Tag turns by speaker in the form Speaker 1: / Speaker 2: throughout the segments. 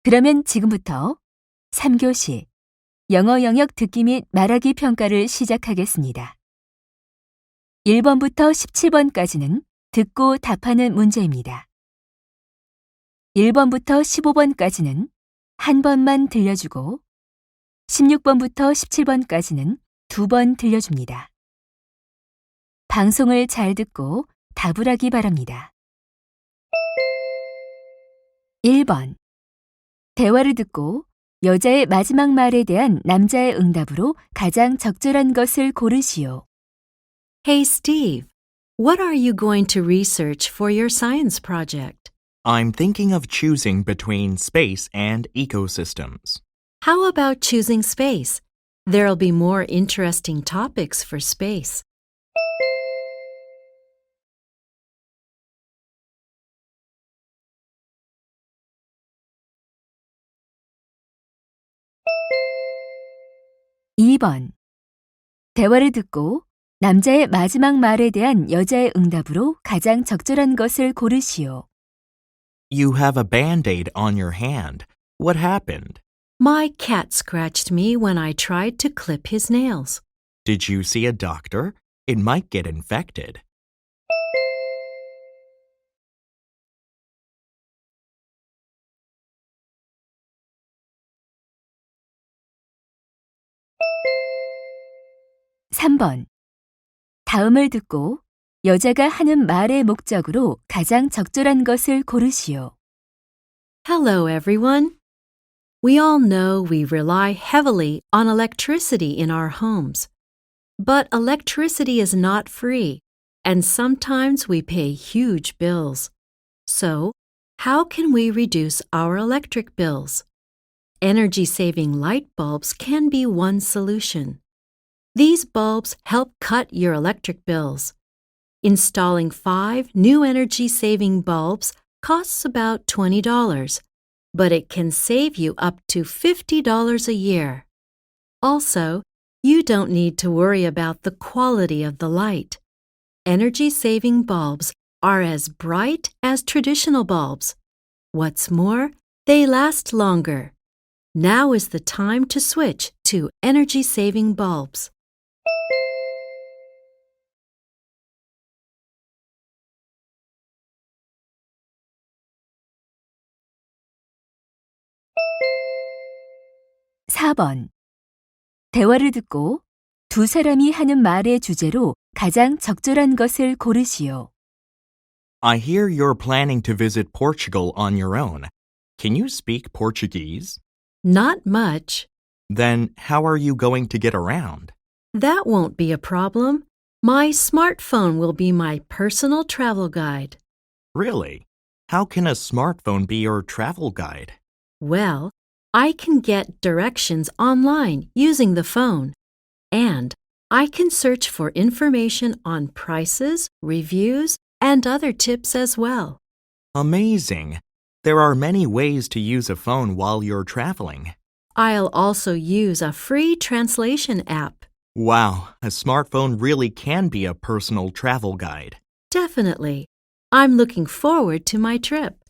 Speaker 1: 그러면 지금부터 3교시 영어 영역 듣기 및 말하기 평가를 시작하겠습니다. 1번부터 17번까지는 듣고 답하는 문제입니다. 1번부터 15번까지는 한 번만 들려주고 16번부터 17번까지는 2번 들려줍니다. 방송을 잘 듣고 답을 하기 바랍니다. 1번. 대화를 듣고 여자의 마지막 말에 대한 남자의 응답으로 가장 적절한 것을 고르시오.
Speaker 2: Hey, Steve, what are you going to research for your science project?
Speaker 3: I'm thinking of choosing between space and ecosystems.
Speaker 2: How about choosing space? There'll be more interesting topics for space.
Speaker 1: 2번. 대화를 듣고 남자의 마지막 말에 대한 여자의 응답으로 가장 적절한 것을 고르시오.
Speaker 3: You have a band-aid on your hand. What happened?
Speaker 2: My cat scratched me when I tried to clip his nails.
Speaker 3: Did you see a doctor? It might get infected. 3번. 다음을 듣고 여자가 하는 말의 목적으로 가장 적절한 것을 고르시오.
Speaker 2: Hello, everyone. We all know we rely heavily on electricity in our homes. But electricity is not free, and sometimes we pay huge bills. So, how can we reduce our electric bills? Energy-saving light bulbs can be one solution. These bulbs help cut your electric bills. Installing 5 new energy-saving bulbs costs about $20, but it can save you up to $50 a year. Also, you don't need to worry about the quality of the light. Energy-saving bulbs are as bright as traditional bulbs. What's more, they last longer. Now is the time to switch to energy-saving bulbs.
Speaker 1: 4번. 대화를 듣고 두 사람이 하는 말의 주제로 가장 적절한 것을 고르시오.
Speaker 3: I hear you're planning to visit Portugal on your own. Can you speak Portuguese?
Speaker 2: Not much.
Speaker 3: Then how are you going to get around?
Speaker 2: That won't be a problem. My smartphone will be my personal travel guide.
Speaker 3: Really? How can a smartphone be your travel guide?
Speaker 2: Well, I can get directions online using the phone. And I can search for information on prices, reviews, and other tips as well.
Speaker 3: Amazing. There are many ways to use a phone while you're traveling.
Speaker 2: I'll also use a free translation app.
Speaker 3: Wow, a smartphone really can be a personal travel guide.
Speaker 2: Definitely. I'm looking forward to my trip.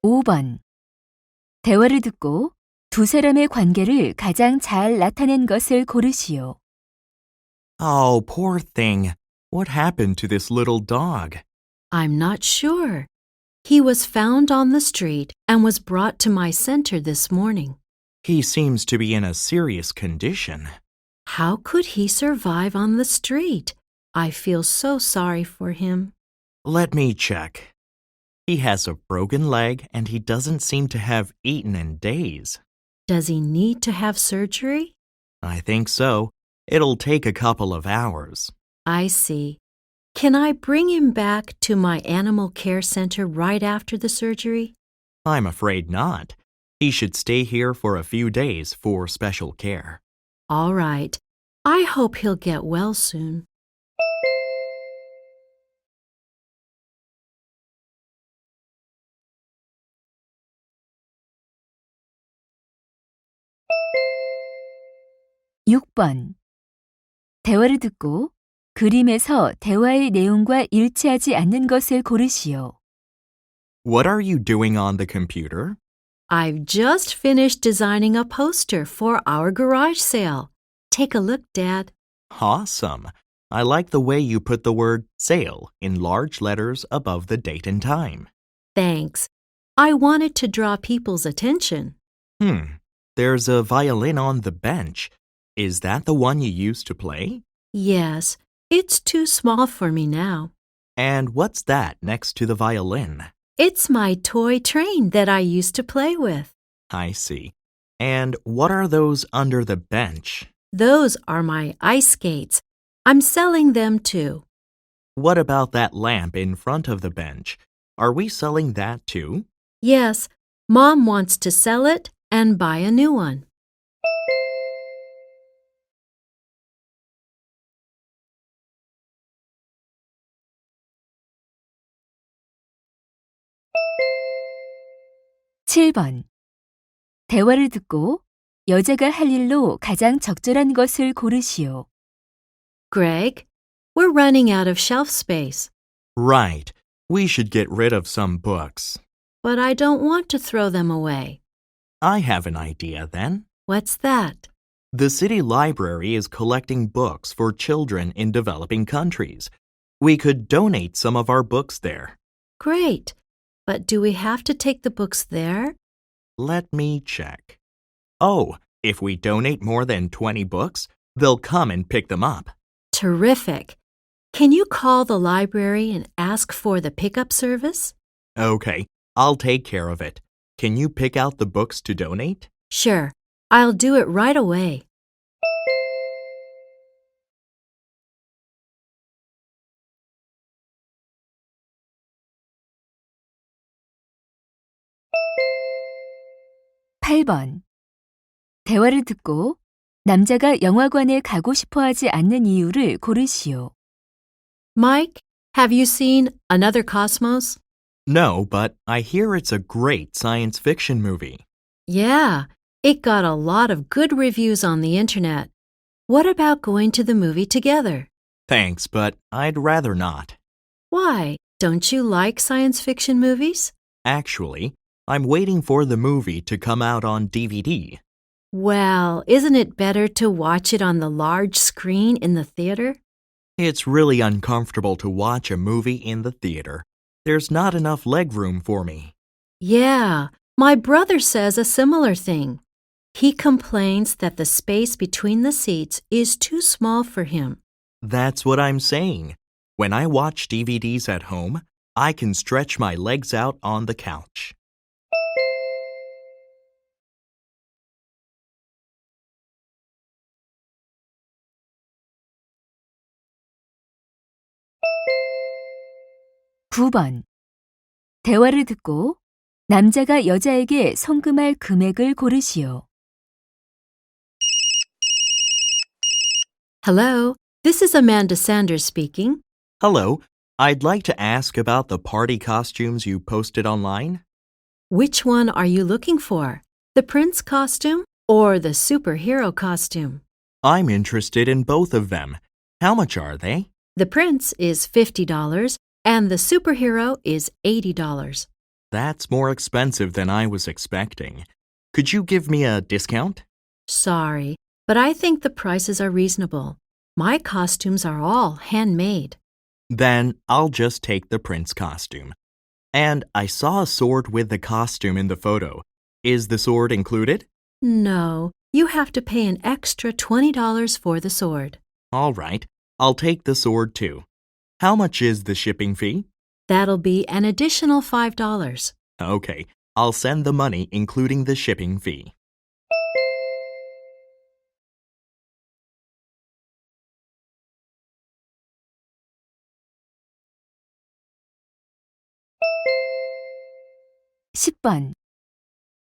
Speaker 1: 5번. 대화를 듣고 두 사람의 관계를 가장 잘 나타낸 것을 고르시오.
Speaker 3: Oh, poor thing. What happened to this little dog?
Speaker 2: I'm not sure. He was found on the street and was brought to my center this morning.
Speaker 3: He seems to be in a serious condition.
Speaker 2: How could he survive on the street? I feel so sorry for him.
Speaker 3: Let me check. He has a broken leg and he doesn't seem to have eaten in days.
Speaker 2: Does he need to have surgery?
Speaker 3: I think so. It'll take a couple of hours.
Speaker 2: I see. Can I bring him back to my animal care center right after the surgery?
Speaker 3: I'm afraid not. He should stay here for a few days for special care.
Speaker 2: All right. I hope he'll get well soon.
Speaker 1: 6번. 대화를 듣고 그림에서 대화의 내용과 일치하지 않는 것을 고르시오.
Speaker 4: What are you doing on the computer?
Speaker 2: I've just finished designing a poster for our garage sale. Take a look, Dad.
Speaker 4: Awesome. I like the way you put the word sale in large letters above the date and time.
Speaker 2: Thanks. I wanted to draw people's attention.
Speaker 4: There's a violin on the bench. Is that the one you used to play?
Speaker 2: Yes, it's too small for me now.
Speaker 4: And what's that next to the violin?
Speaker 2: It's my toy train that I used to play with.
Speaker 4: I see. And what are those under the bench?
Speaker 2: Those are my ice skates. I'm selling them too.
Speaker 4: What about that lamp in front of the bench? Are we selling that too?
Speaker 2: Yes, Mom wants to sell it and buy a new one.
Speaker 1: (7번) 대화를 듣고 여자가 할 일로 가장 적절한 것을 고르시오.
Speaker 2: Greg, we're running out of shelf space,
Speaker 4: Right. We should get rid of some books.
Speaker 2: but I don't want to throw them away.
Speaker 4: I have an idea then.
Speaker 2: What's that?
Speaker 4: The city library is collecting books for children in developing countries. We could donate some of our books there.
Speaker 2: Great. But do we have to take the books there?
Speaker 4: Let me check. Oh, if we donate more than 20 books, they'll come and pick them up.
Speaker 2: Terrific. Can you call the library and ask for the pickup service?
Speaker 4: Okay, I'll take care of it. Can you pick out the books to donate?
Speaker 2: Sure. I'll do it right away.
Speaker 1: (8번) 대화를 듣고 남자가 영화관에 가고 싶어 하지 않는 이유를 고르시오.
Speaker 2: Mike, have you seen Another Cosmos?
Speaker 4: No, but I hear it's a great science fiction movie.
Speaker 2: Yeah, it got a lot of good reviews on the internet. What about going to the movie together?
Speaker 4: Thanks, but I'd rather not.
Speaker 2: Why? Don't you like science fiction movies?
Speaker 4: Actually, I'm waiting for the movie to come out on DVD.
Speaker 2: Well, isn't it better to watch it on the large screen in the theater?
Speaker 4: It's really uncomfortable to watch a movie in the theater. There's not enough leg room for me.
Speaker 2: Yeah, my brother says a similar thing. He complains that the space between the seats is too small for him.
Speaker 4: That's what I'm saying. When I watch DVDs at home, I can stretch my legs out on the couch.
Speaker 1: (9번) 대화를 듣고 남자가 여자에게 송금할 금액을 고르시오.
Speaker 2: Hello, this is Amanda Sanders speaking.
Speaker 4: Hello, I'd like to ask about the party costumes you posted online.
Speaker 2: Which one are you looking for? The prince costume or the superhero costume?
Speaker 4: I'm interested in both of them. How much are they?
Speaker 2: The prince is $50 and the superhero is $80.
Speaker 4: That's more expensive than I was expecting. Could you give me a discount?
Speaker 2: Sorry, but I think the prices are reasonable. My costumes are all handmade.
Speaker 4: Then I'll just take the prince costume. And I saw a sword with the costume in the photo. Is the sword included?
Speaker 2: No, you have to pay an extra $20 for the sword.
Speaker 4: All right, I'll take the sword too. How much is the shipping fee?
Speaker 2: That'll be an additional $5.
Speaker 4: Okay, I'll send the money including the shipping fee.
Speaker 1: (10번)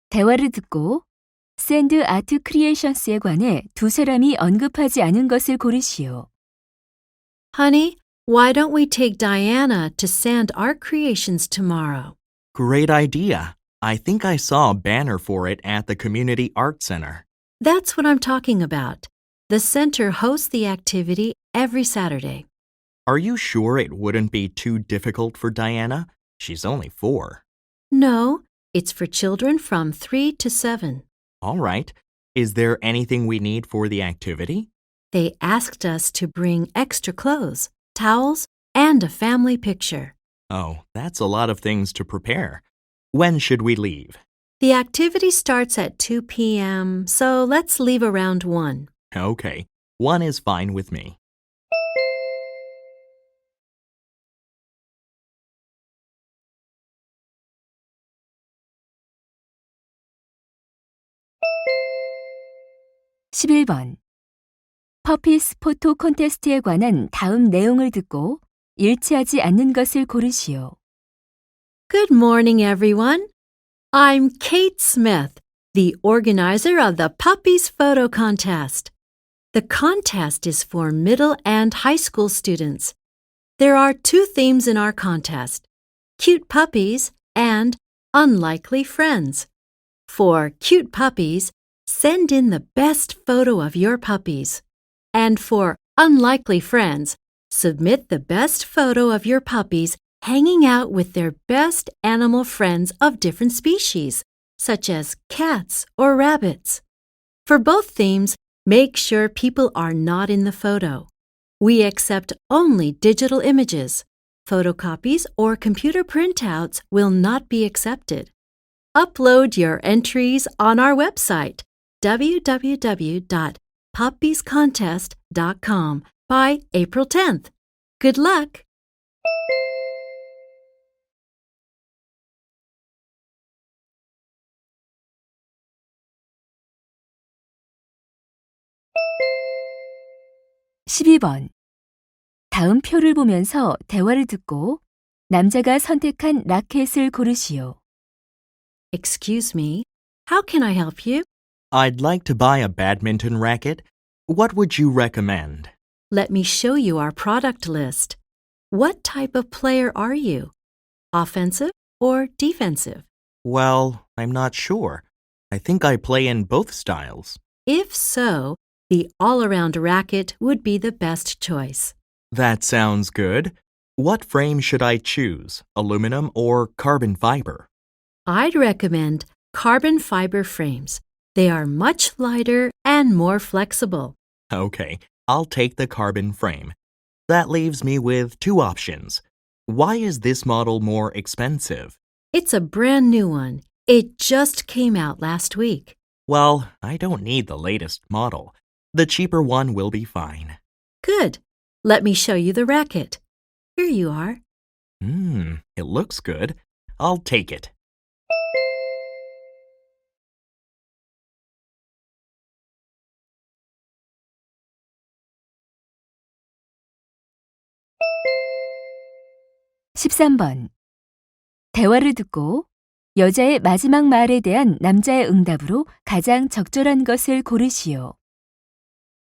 Speaker 1: 대화를 듣고 샌드 아트 크리에이션스에 관해 두 사람이 언급하지 않은 것을 고르시오.
Speaker 2: Honey, why don't we take Diana to Sand Art Creations tomorrow?
Speaker 4: Great idea. I think I saw a banner for it at the Community Art Center.
Speaker 2: That's what I'm talking about. The center hosts the activity every Saturday.
Speaker 4: Are you sure it wouldn't be too difficult for Diana? She's only 4.
Speaker 2: No, it's for children from 3 to 7.
Speaker 4: All right. Is there anything we need for the activity?
Speaker 2: They asked us to bring extra clothes, towels, and a family picture.
Speaker 4: Oh, that's a lot of things to prepare. When should we leave?
Speaker 2: The activity starts at 2 p.m., so let's leave around 1.
Speaker 4: Okay, 1 is fine with me.
Speaker 1: (11번) 퍼피스 포토 콘테스트에 관한 다음 내용을 듣고 일치하지 않는 것을 고르시오.
Speaker 2: Good morning, everyone. I'm Kate Smith, the organizer of the Puppies Photo Contest. The contest is for middle and high school students. There are 2 themes in our contest: cute puppies and unlikely friends. For cute puppies, send in the best photo of your puppies. And for unlikely friends, submit the best photo of your puppies hanging out with their best animal friends of different species, such as cats or rabbits. For both themes, make sure people are not in the photo. We accept only digital images. Photocopies or computer printouts will not be accepted. Upload your entries on our website, www.puppiescontest.com, by April 10th. Good luck!
Speaker 1: (12번) 다음 표를 보면서 대화를 듣고 남자가 선택한 라켓을 고르시오.
Speaker 2: Excuse me, how can I help you?
Speaker 4: I'd like to buy a badminton racket. What would you recommend?
Speaker 2: Let me show you our product list. What type of player are you? Offensive or defensive?
Speaker 4: Well, I'm not sure. I think I play in both styles.
Speaker 2: If so, the all-around racket would be the best choice.
Speaker 4: That sounds good. What frame should I choose, aluminum or carbon fiber?
Speaker 2: I'd recommend carbon fiber frames. They are much lighter and more flexible.
Speaker 4: Okay, I'll take the carbon frame. That leaves me with 2 options. Why is this model more expensive?
Speaker 2: It's a brand new one. It just came out last week.
Speaker 4: Well, I don't need the latest model. The cheaper one will be fine.
Speaker 2: Good. Let me show you the racket. Here you are.
Speaker 4: It looks good. I'll take it.
Speaker 1: (13번) 대화를 듣고 여자의 마지막 말에 대한 남자의 응답으로 가장 적절한 것을 고르시오.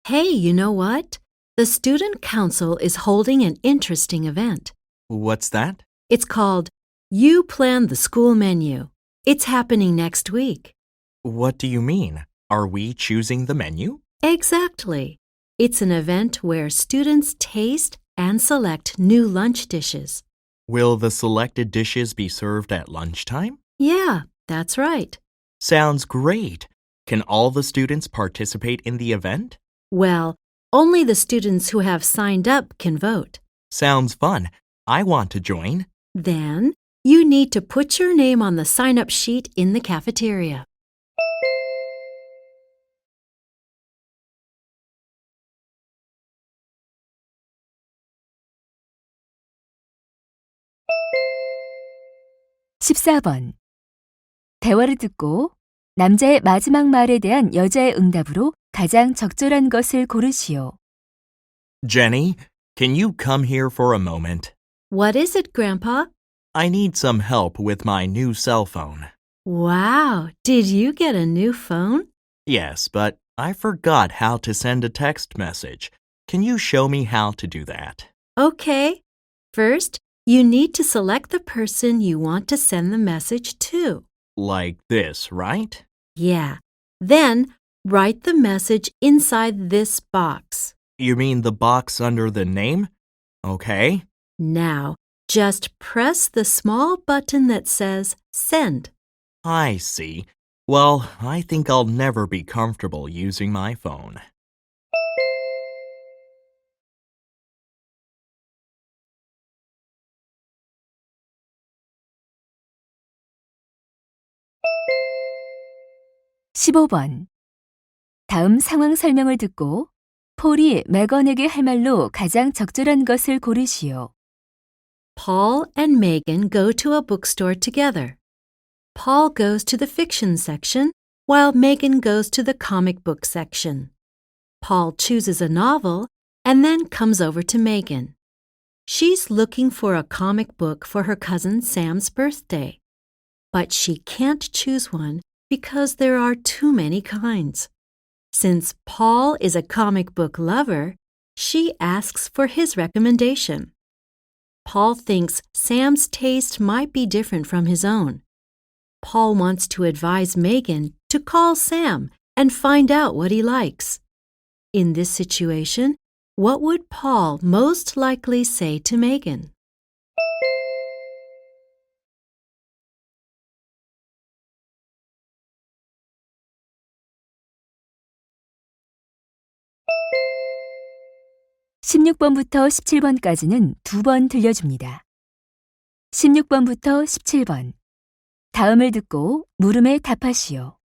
Speaker 2: Hey, you know what? The student council is holding an interesting event.
Speaker 4: What's that?
Speaker 2: It's called You Plan the School Menu. It's happening next week.
Speaker 4: What do you mean? Are we choosing the menu?
Speaker 2: Exactly. It's an event where students taste and select new lunch dishes.
Speaker 4: Will the selected dishes be served at lunchtime?
Speaker 2: Yeah, that's right.
Speaker 4: Sounds great. Can all the students participate in the event?
Speaker 2: Well, only the students who have signed up can vote.
Speaker 4: Sounds fun. I want to join.
Speaker 2: Then, you need to put your name on the sign-up sheet in the cafeteria.
Speaker 1: (14번) 대화를 듣고 남자의 마지막 말에 대한 여자의 응답으로 가장 적절한 것을 고르시오.
Speaker 4: Jenny, can you come here for a moment?
Speaker 2: What is it, Grandpa?
Speaker 4: I need some help with my new cell phone.
Speaker 2: Wow, did you get a new phone?
Speaker 4: Yes, but I forgot how to send a text message. Can you show me how to do that?
Speaker 2: Okay. First, you need to select the person you want to send the message to.
Speaker 4: Like this, right?
Speaker 2: Yeah. Then, Write the message inside this box.
Speaker 4: You mean the box under the name? Okay.
Speaker 2: Now, just press the small button that says Send.
Speaker 4: I see. Well, I think I'll never be comfortable using my phone.
Speaker 1: (15번) 다음 상황 설명을 듣고 폴이 메건에게 할 말로 가장 적절한 것을 고르시오.
Speaker 2: Paul and Megan go to a bookstore together. Paul goes to the fiction section, while Megan goes to the comic book section. Paul chooses a novel and then comes over to Megan. She's looking for a comic book for her cousin Sam's birthday, but she can't choose one because there are too many kinds. Since Paul is a comic book lover, she asks for his recommendation. Paul thinks Sam's taste might be different from his own. Paul wants to advise Megan to call Sam and find out what he likes. In this situation, what would Paul most likely say to Megan?
Speaker 1: (16번부터 17번까지는 2번 들려줍니다. 16번부터 17번 다음을 듣고 물음에 답하시오.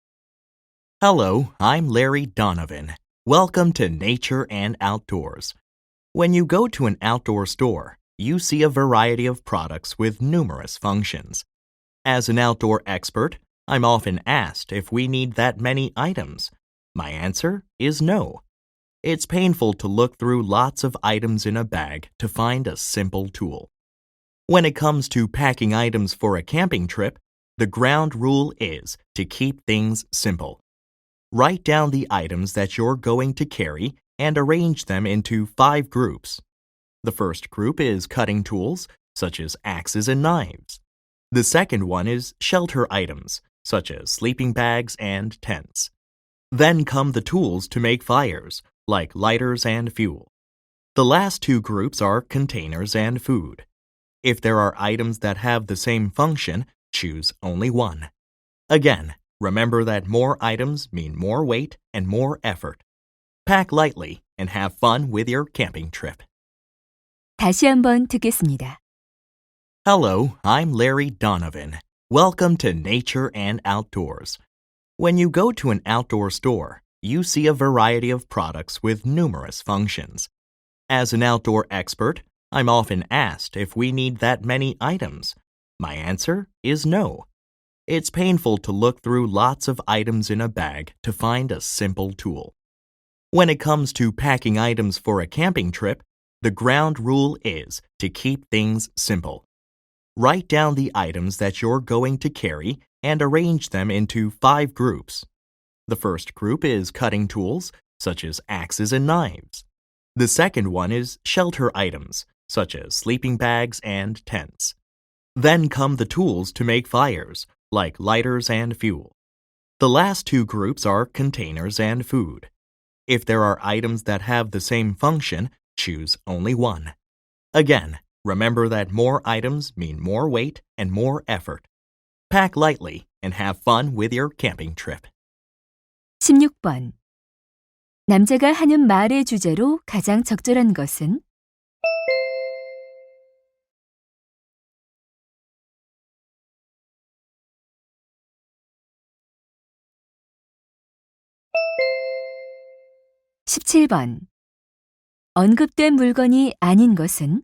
Speaker 4: Hello, I'm Larry Donovan. Welcome to Nature and Outdoors. When you go to an outdoor store, you see a variety of products with numerous functions. As an outdoor expert, I'm often asked if we need that many items. My answer is no. It's painful to look through lots of items in a bag to find a simple tool. When it comes to packing items for a camping trip, the ground rule is to keep things simple. Write down the items that you're going to carry and arrange them into 5 groups. The first group is cutting tools, such as axes and knives. The second one is shelter items, such as sleeping bags and tents. Then come the tools to make fires, like lighters and fuel. The last 2 groups are containers and food. If there are items that have the same function, choose only one. Again, remember that more items mean more weight and more effort. Pack lightly and have fun with your camping trip.
Speaker 1: 다시 한번 듣겠습니다.
Speaker 4: Hello, I'm Larry Donovan. Welcome to Nature and Outdoors. When you go to an outdoor store, you see a variety of products with numerous functions. As an outdoor expert, I'm often asked if we need that many items. My answer is no. It's painful to look through lots of items in a bag to find a simple tool. When it comes to packing items for a camping trip, the ground rule is to keep things simple. Write down the items that you're going to carry and arrange them into 5 groups. The first group is cutting tools, such as axes and knives. The second one is shelter items, such as sleeping bags and tents. Then come the tools to make fires, like lighters and fuel. The last 2 groups are containers and food. If there are items that have the same function, choose only one. Again, remember that more items mean more weight and more effort. Pack lightly and have fun with your camping trip.
Speaker 1: 16번 남자가 하는 말의 주제로 가장 적절한 것은? (17번) 언급된 물건이 아닌 것은?